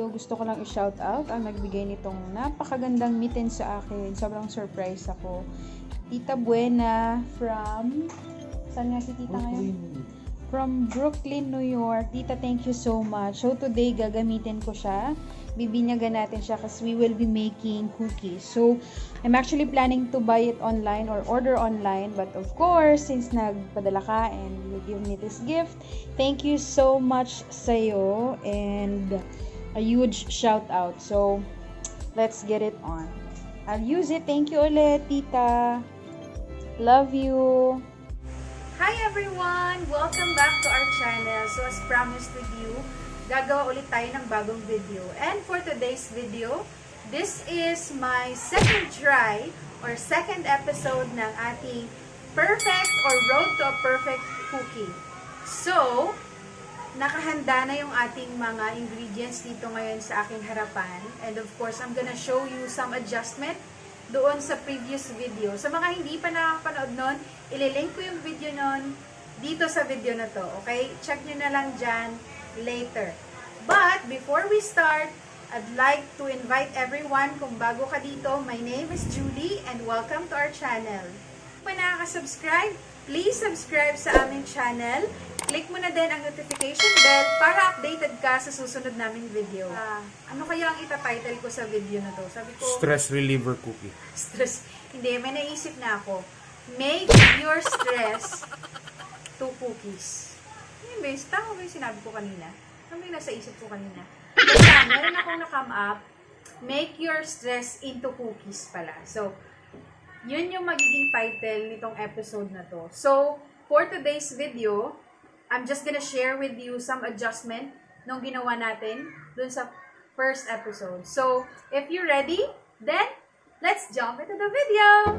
gusto ko lang i-shout out ang nagbigay nitong napakagandang mitten sa akin. Sobrang surprise ako. Tita Buena from... Saan nga si Tita ngayon? From Brooklyn, New York. Tita, thank you so much. So today, gagamitin ko siya. Bibinyagan natin siya kasi we will be making cookies. So, I'm actually planning to buy it online or order online. But of course, since nagpadala ka and you give me this gift, thank you so much sa'yo. And a huge shout out. So, let's get it on. I'll use it. Thank you ulit, Tita. Love you. Hi everyone! Welcome back to our channel. So as promised with you, gagawa ulit tayo ng bagong video. And for today's video, this is my second try or second episode ng ating perfect or road to a perfect cookie. So, nakahanda na yung ating mga ingredients dito ngayon sa aking harapan. And of course, I'm gonna show you some adjustment doon sa previous video. Sa mga hindi pa nakapanood nun, ililink ko yung video nun dito sa video na to. Okay? Check nyo na lang dyan later. But, before we start, I'd like to invite everyone, kung bago ka dito, my name is Julie and welcome to our channel. Kung nakaka-subscribe, please subscribe sa aming channel. Click mo na din ang notification bell para updated ka sa susunod naming video. Ano kaya ang itatitle ko sa video na to? Sabi ko, stress reliever cookie. Stress. Hindi, may naisip na ako. Make your stress to cookies. Yun ba? Tama ba yung sinabi ko kanina? Ano yung nasa isip ko kanina? Basta, meron akong na-come up. Make your stress into cookies pala. So, yun yung magiging title nitong episode na to. So, for today's video, I'm just gonna share with you some adjustment nung ginawa natin dun sa first episode. So, if you're ready, then let's jump into the video!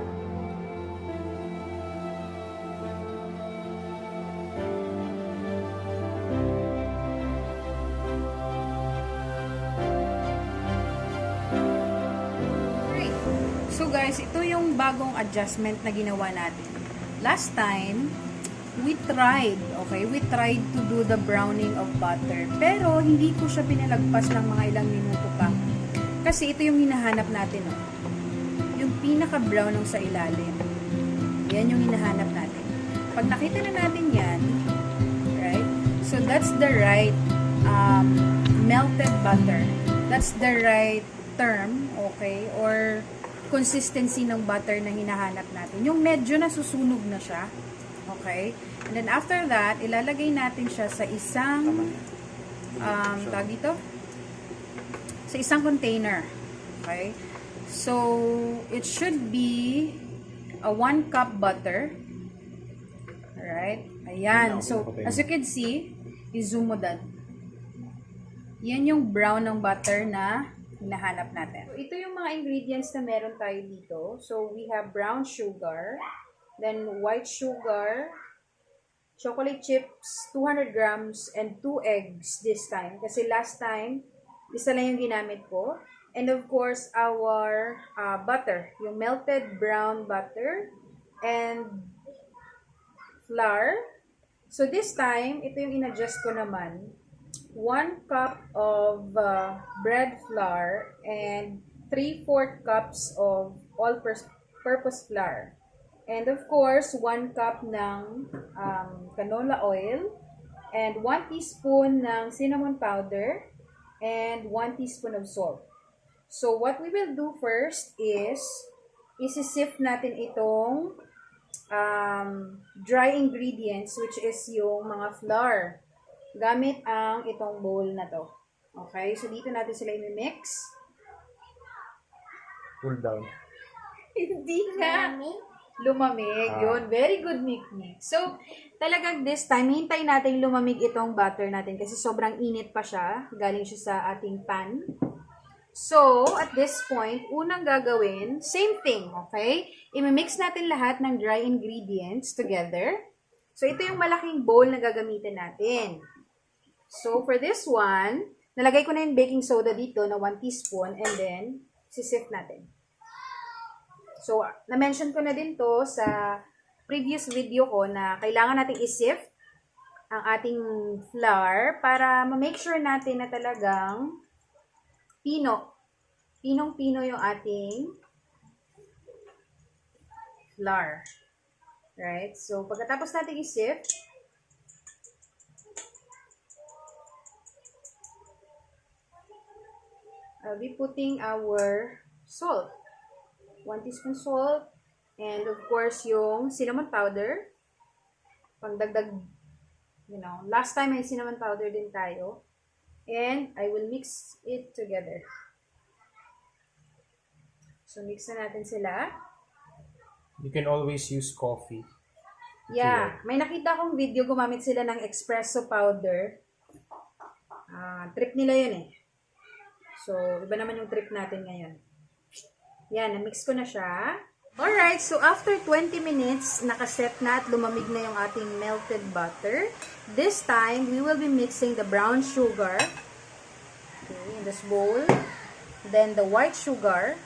Great. So guys, ito yung bagong adjustment na ginawa natin. Last time, we tried to do the browning of butter. Pero, hindi ko siya pinalagpas ng mga ilang minuto pa. Kasi ito yung hinahanap natin, oh. Yung pinaka-brown ng sa ilalim. Yan yung hinahanap natin. Pag nakita na natin yan, right? So, that's the right melted butter. That's the right term, okay? Or consistency ng butter na hinahanap natin. Yung medyo nasusunog na siya. Okay? And then after that, ilalagay natin siya sa isang tawag dito? Sa isang container. Okay? So, it should be a 1 cup butter. Alright? Ayan. So, as you can see, i-zoom mo dan. Yan yung brown ng butter na hinahanap natin. So, ito yung mga ingredients na meron tayo dito. So, we have brown sugar, then white sugar, chocolate chips, 200 grams, and 2 eggs this time. Kasi last time, isa lang yung ginamit ko. And of course, our butter, yung melted brown butter, and flour. So this time, ito yung in-adjust ko naman. 1 cup of bread flour and 3/4 cups of all-purpose flour. And of course, 1 cup ng canola oil and 1 teaspoon ng cinnamon powder and 1 teaspoon of salt. So, what we will do first is isi-sift natin itong dry ingredients, which is yung mga flour, gamit ang itong bowl na to. Okay? So, dito natin sila i-mix. Cool down. Hindi nga. Lumamig. Yun. Very good mix. So, talagang this time, hintay natin lumamig itong butter natin kasi sobrang init pa siya. Galing siya sa ating pan. So, at this point, unang gagawin, same thing, okay? I-mix natin lahat ng dry ingredients together. So, ito yung malaking bowl na gagamitin natin. So, for this one, nalagay ko na yung baking soda dito na 1 teaspoon and then, sisift natin. So, na-mention ko na din to sa previous video ko na kailangan natin i-sift ang ating flour para ma-make sure natin na talagang pinong-pino yung ating flour. Right? So, pagkatapos natin i-sift, I'll be putting our salt. 1 teaspoon salt. And of course, yung cinnamon powder. Pangdagdag, last time may cinnamon powder din tayo. And I will mix it together. So, mix na natin sila. You can always use coffee. Yeah. May nakita akong video, gumamit sila ng espresso powder. Trip nila yun eh. So, iba naman yung trip natin ngayon. Yan, na-mix ko na siya. Alright, so after 20 minutes, nakaset na at lumamig na yung ating melted butter. This time, we will be mixing the brown sugar. Okay, in this bowl. Then the white sugar.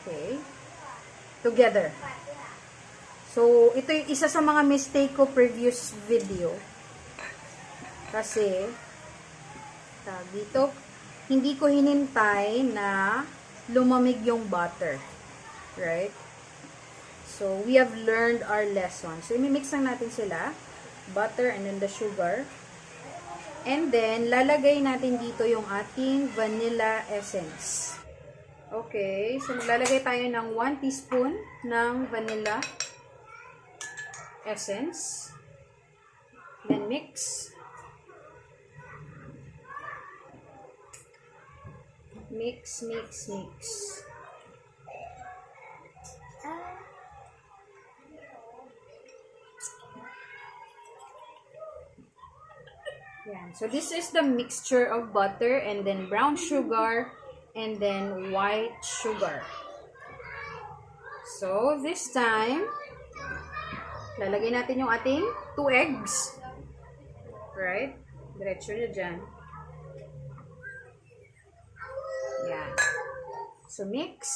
Okay. Together. So, ito yung isa sa mga mistake ko previous video. Kasi, dito, hindi ko hinintay na lumamig yung butter. Right? So, we have learned our lesson. So, imimix lang natin sila. Butter and then the sugar. And then, lalagay natin dito yung ating vanilla essence. Okay. So, maglalagay tayo ng 1 teaspoon ng vanilla essence. Then, mix. Mix, mix, mix. Yan. So, this is the mixture of butter and then brown sugar and then white sugar. So, this time, lalagay natin yung ating 2 eggs. Right? Diretso na dyan. Yan. So, mix.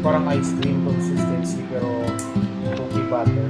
parang ice cream consistency pero cookie butter.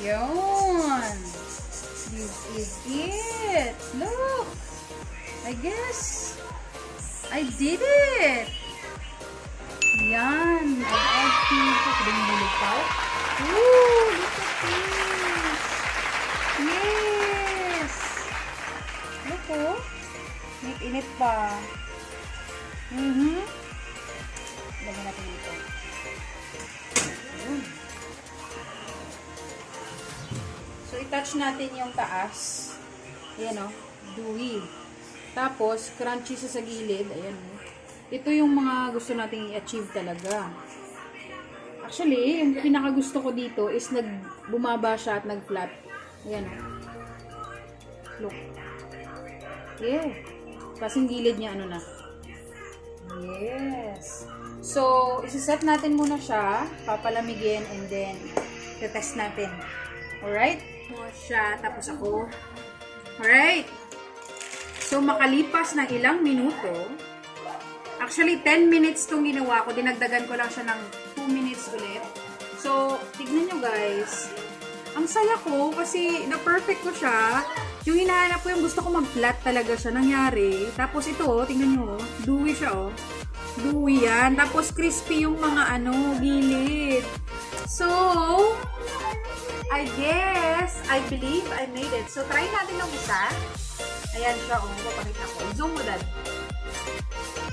Yun. This is it. Look. I guess I did it. Yan. I'll add to the pa. Ooh, look at this. Yes. Look oh. Init pa. Lagyan natin ito. So, i-touch natin yung taas. Ayan o, dewy. Tapos, crunchy sa gilid. Ayan o. Ito yung mga gusto nating i-achieve talaga. Actually, yung pinakagusto ko dito is bumaba siya at nag-flat. Ayan o. Look. Yeah. Tapos yung gilid niya, ano na. Yes. So, isi-set natin muna siya. Papalamigin and then, test natin. Alright? Mo siya, tapos ako. Alright? So, makalipas ng ilang minuto, actually, 10 minutes itong ginawa ko. Dinagdagan ko lang siya ng 2 minutes ulit. So, tignan nyo guys. Ang saya ko kasi na-perfect ko siya. Yung hinahanap ko yung gusto ko mag-flat talaga siya. Nangyari. Tapos ito, tignan nyo. Dewy siya, oh. Dewy yan. Tapos crispy yung mga gilid. So, I guess, I believe I made it. So, try natin ng isa. Ayan siya, oh. Papakita ko. Zoom mo, Dad.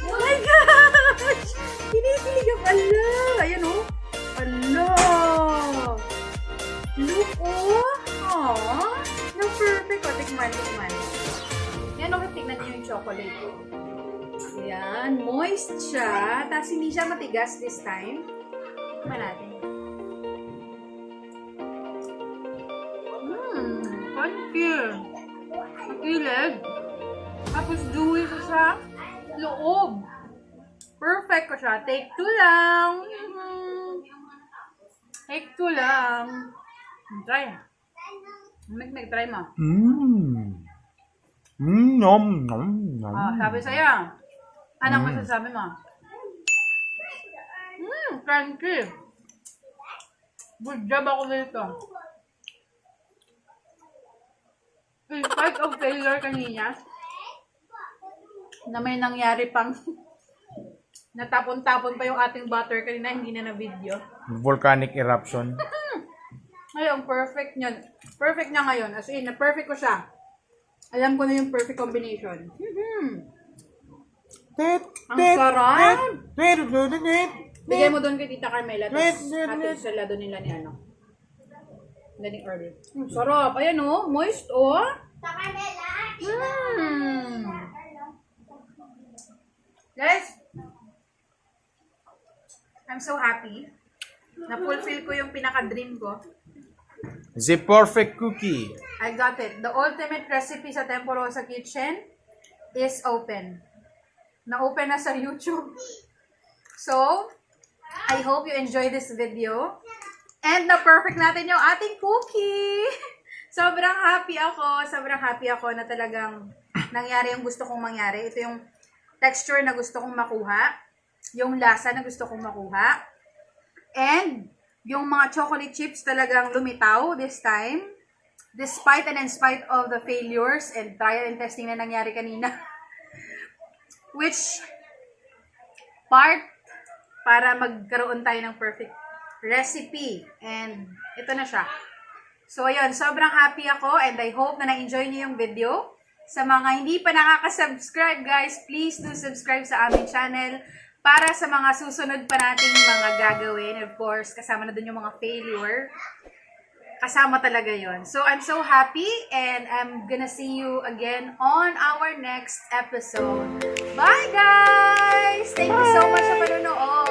Oh my gosh! Kinikilig ang ala! Ayan, oh. Ala! Look, oh! Aww! Na-perfect, oh. Tikman. Yan, oh. Tignan niyo yung chocolate, oh. Ayan. Moist siya. Tapos, hindi siya matigas this time. Tikman natin. Crunchy. Makilid. Tapos dewy siya sa loob. Perfect ko siya. Take 2 lang. Take 2 lang. Try. Try mo. Nom. Sabi sa'yo. Anong masasabi mo? Crunchy. Good job ako dito. In spite of failure kanina, na may nangyari pang natapon-tapon pa yung ating butter kanina, hindi na na-video. Volcanic eruption. Ngayon, perfect niya. Perfect niya ngayon. As in, na-perfect ko siya. Alam ko na yung perfect combination. Ang sarap! Bigay mo doon kay Tita Carmela. Tapos ating salado nila ni Learning early. Sarap. Ayan oh. Moist oh. Guys, I'm so happy. Na-fulfill ko yung pinaka-dream ko. The perfect cookie. I got it. The ultimate recipe sa Temporosa Kitchen is open. Na-open na sa YouTube. So, I hope you enjoy this video. And na-perfect natin yung ating cookie. Sobrang happy ako na talagang nangyari yung gusto kong mangyari. Ito yung texture na gusto kong makuha. yung lasa na gusto kong makuha. And yung mga chocolate chips talagang lumitaw this time. Despite and in spite of the failures and trial and testing na nangyari kanina. Which part para magkaroon tayo ng perfect recipe. And ito na siya. So ayun, sobrang happy ako and I hope na na-enjoy niyo yung video. Sa mga hindi pa nakaka-subscribe guys, please do subscribe sa aming channel para sa mga susunod pa nating mga gagawin. Of course, kasama na dun yung mga failure. Kasama talaga yon. So, I'm so happy and I'm gonna see you again on our next episode. Bye, guys! Thank you so much sa panonood!